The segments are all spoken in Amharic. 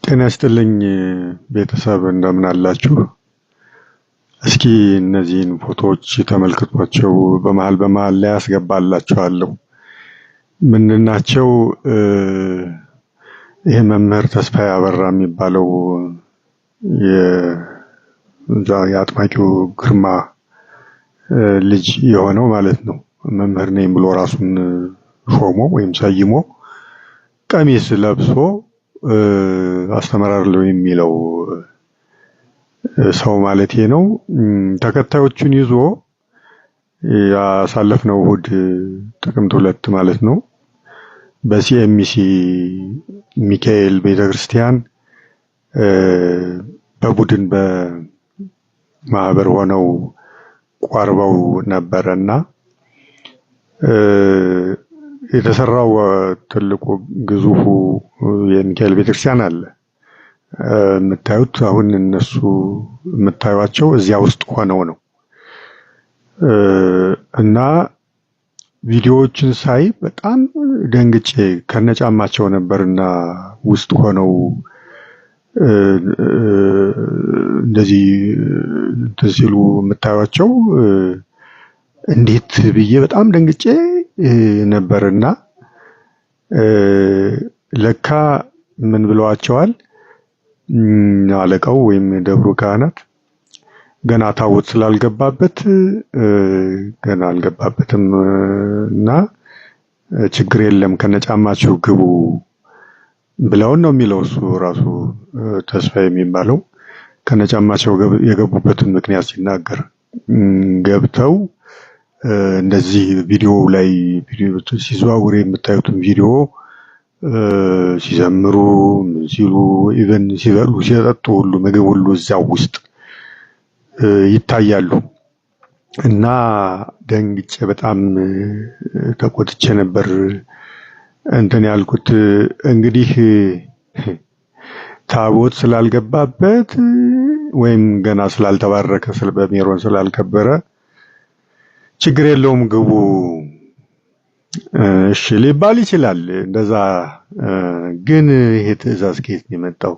ጤና ይስጥልኝ ቤተሰብ እንደምን አላችሁ? እስኪ እነዚህን ፎቶዎች ተመልከቷቸው። በመሃል ላይ አስገባላችኋለሁ። ምንድናቸው? ይሄ መምህር ተስፋዬ አበራ የሚባለው የአጥማቂው ግርማ ልጅ የሆነው ማለት ነው። መምህር ነኝ ብሎ ራሱን ሾሞ ወይም ሰይሞ ቀሚስ ለብሶ አስተምራለሁ የሚለው ሰው ማለት ነው። ተከታዮቹን ይዞ ያሳለፍነው እሑድ ጥቅምት 2 ማለት ነው በሲኤምሲ ሚካኤል ቤተክርስቲያን በቡድን በማህበር ሆነው ቋርበው ነበረና የተሰራው ትልቁ ግዙፉ የሚካኤል ቤተክርስቲያን አለ። የምታዩት አሁን እነሱ የምታዩቸው እዚያ ውስጥ ሆነው ነው። እና ቪዲዮዎችን ሳይ በጣም ደንግጬ ከነጫማቸው ነበርና ውስጥ ሆነው እንደዚህ ሲሉ የምታዩቸው እንዴት ብዬ በጣም ደንግጬ ነበርና ለካ ምን ብለዋቸዋል አለቃው ወይም ደብሩ ካህናት ገና ታቦት ስላልገባበት ገና አልገባበትም እና ችግር የለም ከነጫማችሁ ግቡ ብለውን ነው የሚለው እሱ ራሱ ተስፋ የሚባለው። ከነጫማቸው የገቡበትን ምክንያት ሲናገር ገብተው እንደዚህ ቪዲዮ ላይ ሲዘዋውር የምታዩትን ቪዲዮ ሲዘምሩ ሲሉ ኢቨን ሲበሉ ሲጠጡ ሁሉ ምግብ ሁሉ እዛው ውስጥ ይታያሉ። እና ደንግጬ በጣም ተቆጥቼ ነበር እንትን ያልኩት። እንግዲህ ታቦት ስላልገባበት ወይም ገና ስላልተባረከ በሜሮን ስላልከበረ ችግር የለውም ግቡ እሺ ሊባል ይችላል እንደዛ። ግን ይሄ ትዕዛዝ ከየት ነው የመጣው?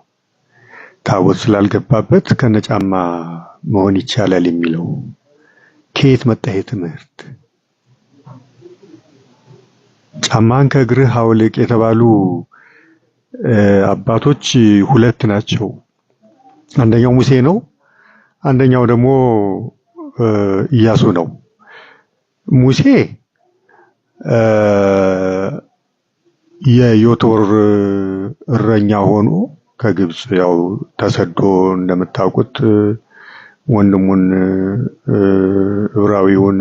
ታቦት ስላልገባበት ከነጫማ መሆን ይቻላል የሚለው ከየት መጣ ይሄ ትምህርት? ጫማን ከእግርህ አውልቅ የተባሉ አባቶች ሁለት ናቸው። አንደኛው ሙሴ ነው፣ አንደኛው ደግሞ ኢያሱ ነው። ሙሴ የዮቶር እረኛ ሆኖ ከግብጽ ያው ተሰዶ እንደምታውቁት ወንድሙን ዕብራዊውን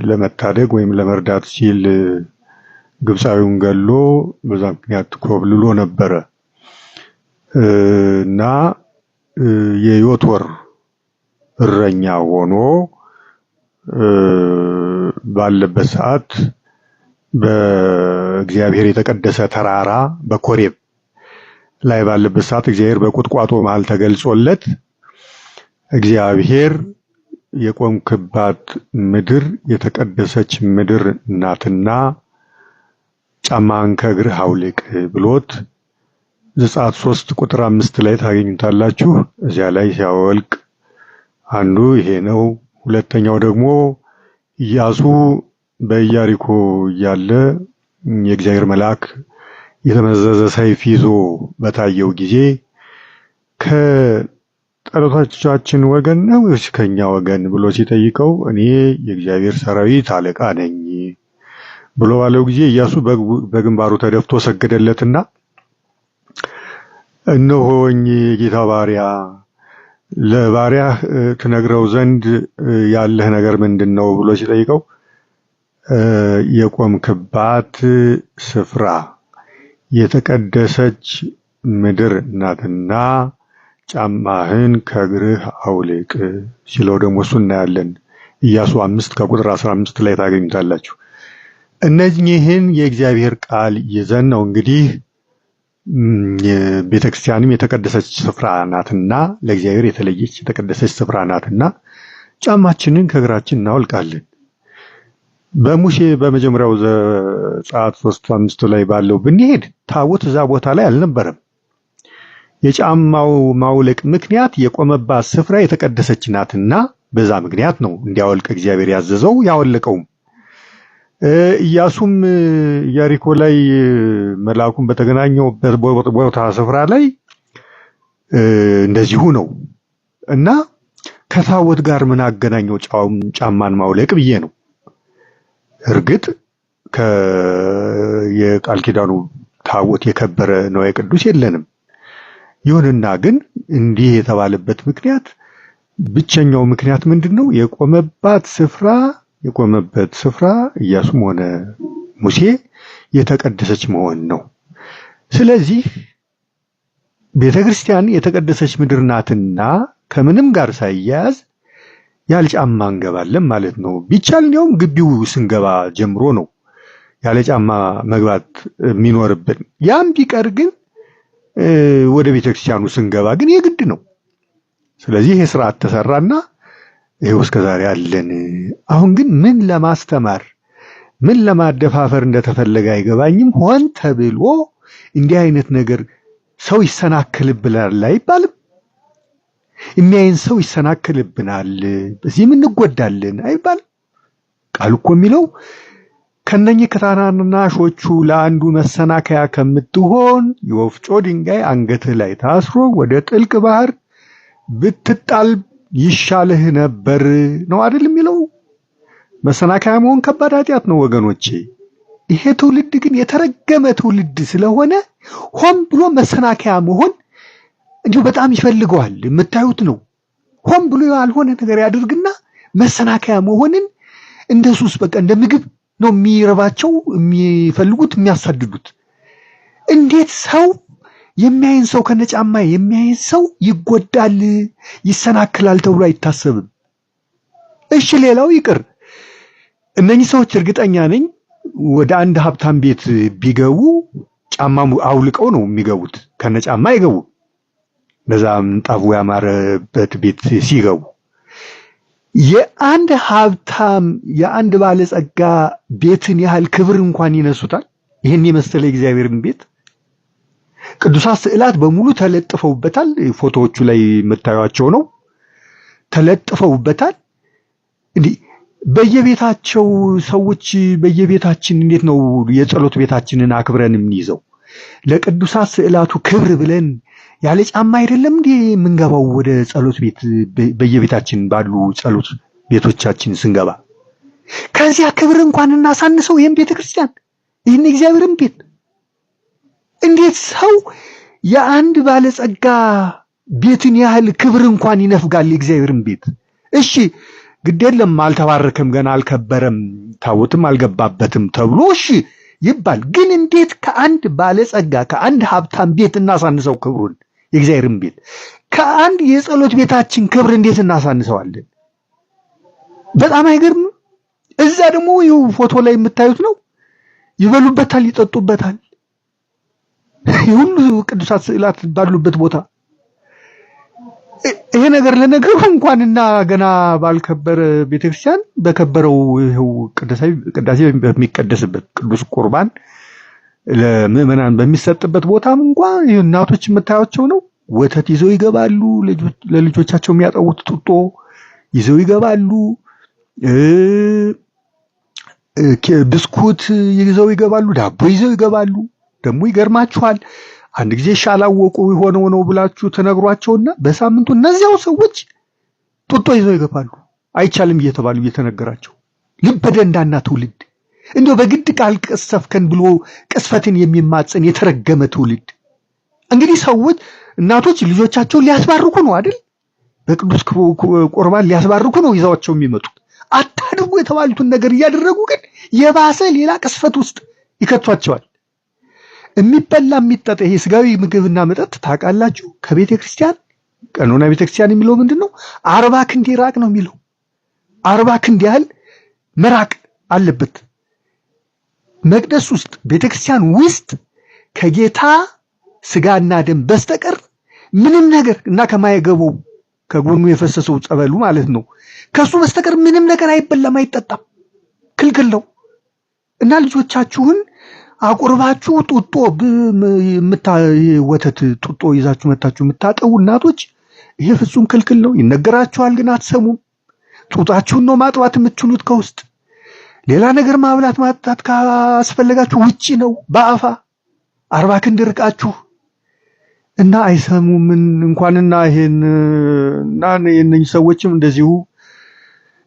ለመታደግ ወይም ለመርዳት ሲል ግብፃዊውን ገሎ በዛ ምክንያት ኮብልሎ ነበረ እና የዮቶር እረኛ ሆኖ ባለበት ሰዓት በእግዚአብሔር የተቀደሰ ተራራ በኮሬብ ላይ ባለበት ሰዓት እግዚአብሔር በቁጥቋጦ መሃል ተገልጾለት እግዚአብሔር የቆምክባት ምድር የተቀደሰች ምድር ናትና ጫማን ከእግርህ አውልቅ ብሎት ዘጸአት 3 ቁጥር 5 ላይ ታገኙታላችሁ። እዚያ ላይ ሲያወልቅ አንዱ ይሄ ነው። ሁለተኛው ደግሞ ኢያሱ በኢያሪኮ ያለ የእግዚአብሔር መልአክ የተመዘዘ ሰይፍ ይዞ በታየው ጊዜ ከጠላቶቻችን ወገን ነው ወይስ ከኛ ወገን ብሎ ሲጠይቀው እኔ የእግዚአብሔር ሰራዊት አለቃ ነኝ ብሎ ባለው ጊዜ ኢያሱ በግንባሩ ተደፍቶ ሰገደለትና እነሆኝ የጌታ ባሪያ ለባሪያህ ትነግረው ዘንድ ያለህ ነገር ምንድነው ብሎ ሲጠይቀው የቆምክባት ስፍራ የተቀደሰች ምድር ናትና ጫማህን ከእግርህ አውልቅ ሲለው ደግሞ እሱ እናያለን። ኢያሱ 5 ከቁጥር 15 ላይ ታገኙታላችሁ። እነዚህን የእግዚአብሔር ቃል ይዘን ነው እንግዲህ ቤተክርስቲያንም የተቀደሰች ስፍራ ናትና ለእግዚአብሔር የተለየች የተቀደሰች ስፍራ ናትና ጫማችንን ከእግራችን እናወልቃለን። በሙሴ በመጀመሪያው ዘጸአት 3:5 ላይ ባለው ብንሄድ ታቦት እዛ ቦታ ላይ አልነበረም። የጫማው ማውለቅ ምክንያት የቆመባት ስፍራ የተቀደሰች ናትና በዛ ምክንያት ነው እንዲያወልቅ እግዚአብሔር ያዘዘው። ያወለቀውም ኢያሱም ኢያሪኮ ላይ መልአኩን በተገናኘውበት ቦታ ስፍራ ላይ እንደዚሁ ነው እና ከታቦት ጋር ምን አገናኘው ጫማን ማውለቅ ብዬ ነው። እርግጥ የቃል ኪዳኑ ታቦት የከበረ ነው የቅዱስ የለንም። ይሁንና ግን እንዲህ የተባለበት ምክንያት ብቸኛው ምክንያት ምንድነው? የቆመበት ስፍራ ኢያሱም ሆነ ሙሴ የተቀደሰች መሆን ነው። ስለዚህ ቤተክርስቲያን የተቀደሰች ምድር ናትና ከምንም ጋር ሳይያዝ ያለ ጫማ እንገባለን ማለት ነው። ቢቻል እንዲያውም ግቢው ስንገባ ጀምሮ ነው ያለ ጫማ መግባት የሚኖርብን። ያም ቢቀር ግን ወደ ቤተክርስቲያኑ ስንገባ ግን የግድ ነው። ስለዚህ ይሄ ስርዓት ተሰራና ይሄው እስከዛሬ አለን። አሁን ግን ምን ለማስተማር ምን ለማደፋፈር እንደተፈለገ አይገባኝም። ሆን ተብሎ እንዲህ አይነት ነገር ሰው ይሰናከልብናል አይባልም። የሚያይን ሰው ይሰናከልብናል፣ በዚህም እንጎዳለን አይባልም። ቃል እኮ የሚለው ከነኚህ ከታናናሾቹ ለአንዱ መሰናከያ ከምትሆን የወፍጮ ድንጋይ አንገትህ ላይ ታስሮ ወደ ጥልቅ ባህር ብትጣል ይሻልህ ነበር ነው አይደል የሚለው። መሰናከያ መሆን ከባድ ኃጢአት ነው ወገኖቼ። ይሄ ትውልድ ግን የተረገመ ትውልድ ስለሆነ ሆን ብሎ መሰናከያ መሆን እንዲሁ በጣም ይፈልገዋል። የምታዩት ነው። ሆን ብሎ ያልሆነ ነገር ያድርግና መሰናከያ መሆንን እንደ ሱስ በቃ እንደ ምግብ ነው የሚረባቸው፣ የሚፈልጉት፣ የሚያሳድዱት። እንዴት ሰው የሚያይን ሰው ከነጫማ የሚያይን ሰው ይጎዳል፣ ይሰናክላል ተብሎ አይታሰብም። እሺ ሌላው ይቅር። እነኚህ ሰዎች እርግጠኛ ነኝ ወደ አንድ ሀብታም ቤት ቢገቡ ጫማ አውልቀው ነው የሚገቡት፣ ከነጫማ አይገቡ። በዛም ምንጣፉ ያማረበት ቤት ሲገቡ የአንድ ሀብታም የአንድ ባለጸጋ ቤትን ያህል ክብር እንኳን ይነሱታል። ይህን የመሰለ እግዚአብሔርን ቤት ቅዱሳት ስዕላት በሙሉ ተለጥፈውበታል። ፎቶዎቹ ላይ የምታዩቸው ነው፣ ተለጥፈውበታል። እንዲህ በየቤታቸው ሰዎች በየቤታችን እንዴት ነው የጸሎት ቤታችንን አክብረን የምንይዘው? ለቅዱሳት ስዕላቱ ክብር ብለን ያለ ጫማ አይደለም እንዴ የምንገባው ወደ ጸሎት ቤት? በየቤታችን ባሉ ጸሎት ቤቶቻችን ስንገባ ከዚያ ክብር እንኳን እናሳንሰው ይሄን ቤተክርስቲያን፣ ይሄን እግዚአብሔርን ቤት። እንዴት ሰው የአንድ ባለጸጋ ቤትን ያህል ክብር እንኳን ይነፍጋል የእግዚአብሔርን ቤት? እሺ ግድ የለም አልተባረከም፣ ገና አልከበረም፣ ታቦትም አልገባበትም ተብሎ እሺ ይባል። ግን እንዴት ከአንድ ባለጸጋ ከአንድ ሀብታም ቤት እናሳንሰው ክብሩን? የእግዚአብሔርን ቤት ከአንድ የጸሎት ቤታችን ክብር እንዴት እናሳንሰዋለን? በጣም አይገርም? እዛ ደግሞ ይኸው ፎቶ ላይ የምታዩት ነው። ይበሉበታል፣ ይጠጡበታል። ሁሉ ቅዱሳት ስዕላት ባሉበት ቦታ ይሄ ነገር ለነገሩ እንኳንና ገና ባልከበረ ቤተክርስቲያን በከበረው ይኸው ቅዳሴ በሚቀደስበት ቅዱስ ቁርባን ለምዕመናን በሚሰጥበት ቦታም እንኳን እናቶች የምታያቸው ነው። ወተት ይዘው ይገባሉ፣ ለልጆቻቸው የሚያጠቡት ጡጦ ይዘው ይገባሉ፣ ብስኩት ይዘው ይገባሉ፣ ዳቦ ይዘው ይገባሉ። ደግሞ ይገርማችኋል፣ አንድ ጊዜ ሻላወቁ ሆነው ነው ብላችሁ ተነግሯቸውና በሳምንቱ እነዚያው ሰዎች ጡጦ ይዘው ይገባሉ። አይቻልም እየተባሉ እየተነገራቸው። ልበ ደንዳና ትውልድ፣ እንደው በግድ ቃል ቀሰፍከን ብሎ ቅስፈትን የሚማጽን የተረገመ ትውልድ። እንግዲህ ሰዎች እናቶች ልጆቻቸውን ሊያስባርኩ ነው አይደል? በቅዱስ ቁርባን ሊያስባርኩ ነው ይዘዋቸው የሚመጡት። አታድርጉ የተባሉትን ነገር እያደረጉ ግን የባሰ ሌላ ቅስፈት ውስጥ ይከቷቸዋል። የሚበላ የሚጠጣ ይሄ ስጋዊ ምግብና መጠጥ ታውቃላችሁ፣ ከቤተ ክርስቲያን ቀኖና ቤተ ክርስቲያን የሚለው ምንድነው? 40 ክንድ ይራቅ ነው የሚለው። 40 ክንድ ያህል መራቅ አለበት። መቅደስ ውስጥ ቤተ ክርስቲያን ውስጥ ከጌታ ስጋና ደም በስተቀር ምንም ነገር እና ከማይገባው ከጎኑ የፈሰሰው ጸበሉ ማለት ነው፣ ከሱ በስተቀር ምንም ነገር አይበላም አይጠጣም። ክልክል ነው። እና ልጆቻችሁን አቁርባችሁ ጡጦ ወተት ጡጦ ይዛችሁ መታችሁ የምታጠቡ እናቶች ይሄ ፍጹም ክልክል ነው። ይነገራችኋል ግን አትሰሙም። ጡጣችሁን ነው ማጥባት የምትችሉት ከውስጥ። ሌላ ነገር ማብላት ማጣት ካስፈለጋችሁ ውጪ ነው በአፋ 40 ክንድ ርቃችሁ እና አይሰሙም። እንኳንና ይሄንና የነኚህ ሰዎችም እንደዚሁ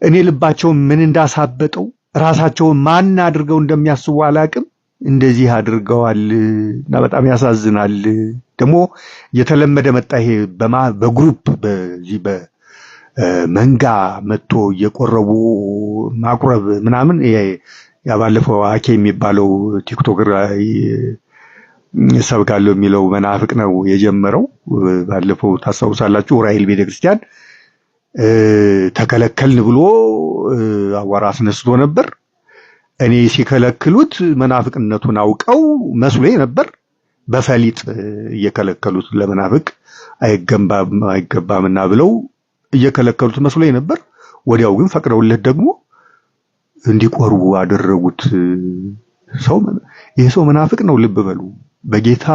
እኔ ልባቸው ምን እንዳሳበጠው ራሳቸው ማን አድርገው እንደሚያስቡ አላቅም እንደዚህ አድርገዋል እና በጣም ያሳዝናል። ደግሞ የተለመደ መጣ ይሄ በግሩፕ በዚህ በመንጋ መጥቶ እየቆረቡ ማቁረብ ምናምን። ይሄ ያባለፈው አኬ የሚባለው ቲክቶከር ሰብካለው የሚለው መናፍቅ ነው የጀመረው። ባለፈው ታስታውሳላችሁ ራይል ቤተክርስቲያን ተከለከልን ብሎ አዋራ አስነስቶ ነበር። እኔ ሲከለክሉት መናፍቅነቱን አውቀው መስሎኝ ነበር። በፈሊጥ እየከለከሉት ለመናፍቅ አይገባምና ብለው እየከለከሉት መስሎኝ ነበር። ወዲያው ግን ፈቅደውለት ደግሞ እንዲቆርቡ አደረጉት። ይሄ ሰው መናፍቅ ነው። ልብ በሉ። በጌታ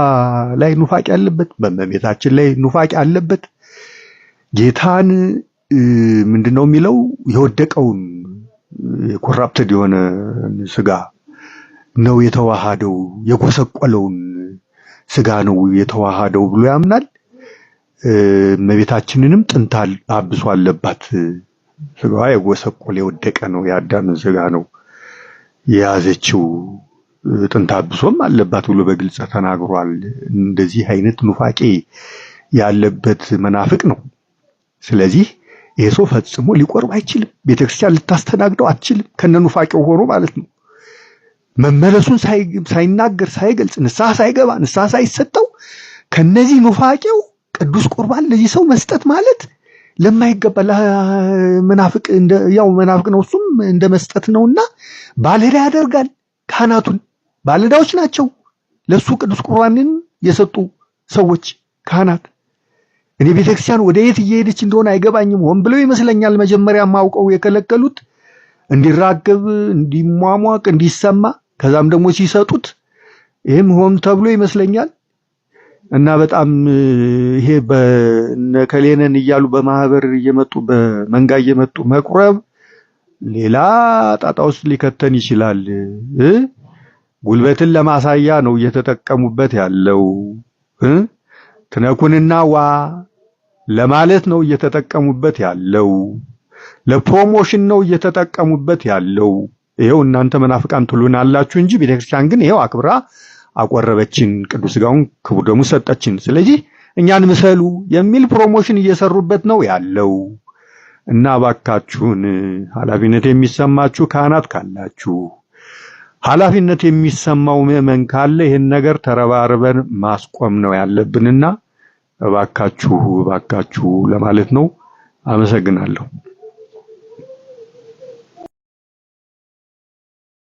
ላይ ኑፋቄ አለበት፣ በእመቤታችን ላይ ኑፋቄ አለበት። ጌታን ምንድነው የሚለው? የወደቀውን ኮራፕትድ የሆነ ስጋ ነው የተዋሃደው፣ የጎሰቆለውን ስጋ ነው የተዋሃደው ብሎ ያምናል። እመቤታችንንም ጥንት አብሶ አለባት። ስጋዋ የጎሰቆለ የወደቀ ነው፣ የአዳምን ስጋ ነው የያዘችው። ጥንት አብሶም አለባት ብሎ በግልጽ ተናግሯል። እንደዚህ አይነት ኑፋቄ ያለበት መናፍቅ ነው። ስለዚህ ይሄ ሰው ፈጽሞ ሊቆርብ አይችልም። ቤተክርስቲያን ልታስተናግደው አትችልም፣ ከነኑፋቄው ሆኖ ማለት ነው። መመለሱን ሳይናገር ሳይገልጽ ንስሐ ሳይገባ ንስሐ ሳይሰጠው ከነዚህ ኑፋቄው ቅዱስ ቁርባን ለዚህ ሰው መስጠት ማለት ለማይገባ ለመናፍቅ ያው መናፍቅ ነው እሱም እንደ መስጠት ነውና ባለዕዳ ያደርጋል። ካህናቱን ባለዕዳዎች ናቸው ለሱ ቅዱስ ቁርባንን የሰጡ ሰዎች ካህናት። እኔ ቤተክርስቲያን ወደ የት እየሄደች እንደሆነ አይገባኝም። ሆን ብለው ይመስለኛል መጀመሪያ ማውቀው የከለከሉት እንዲራገብ፣ እንዲሟሟቅ፣ እንዲሰማ ከዛም ደግሞ ሲሰጡት ይሄም ሆን ተብሎ ይመስለኛል። እና በጣም ይሄ በነከሌነን እያሉ በማህበር እየመጡ በመንጋ እየመጡ መቁረብ ሌላ ጣጣ ውስጥ ሊከተን ይችላል። ጉልበትን ለማሳያ ነው እየተጠቀሙበት ያለው። ትነኩንና ዋ ለማለት ነው እየተጠቀሙበት ያለው። ለፕሮሞሽን ነው እየተጠቀሙበት ያለው። ይሄው እናንተ መናፍቃን ትሉናላችሁ እንጂ ቤተክርስቲያን ግን ይሄው አክብራ አቆረበችን፣ ቅዱስ ሥጋውን ክቡር ደሙን ሰጠችን። ስለዚህ እኛን ምሰሉ የሚል ፕሮሞሽን እየሰሩበት ነው ያለው። እና ባካችሁን ኃላፊነት የሚሰማችሁ ካህናት ካላችሁ፣ ኃላፊነት የሚሰማው ምዕመን ካለ ይሄን ነገር ተረባርበን ማስቆም ነው ያለብንና እባካችሁ ለማለት ነው። አመሰግናለሁ።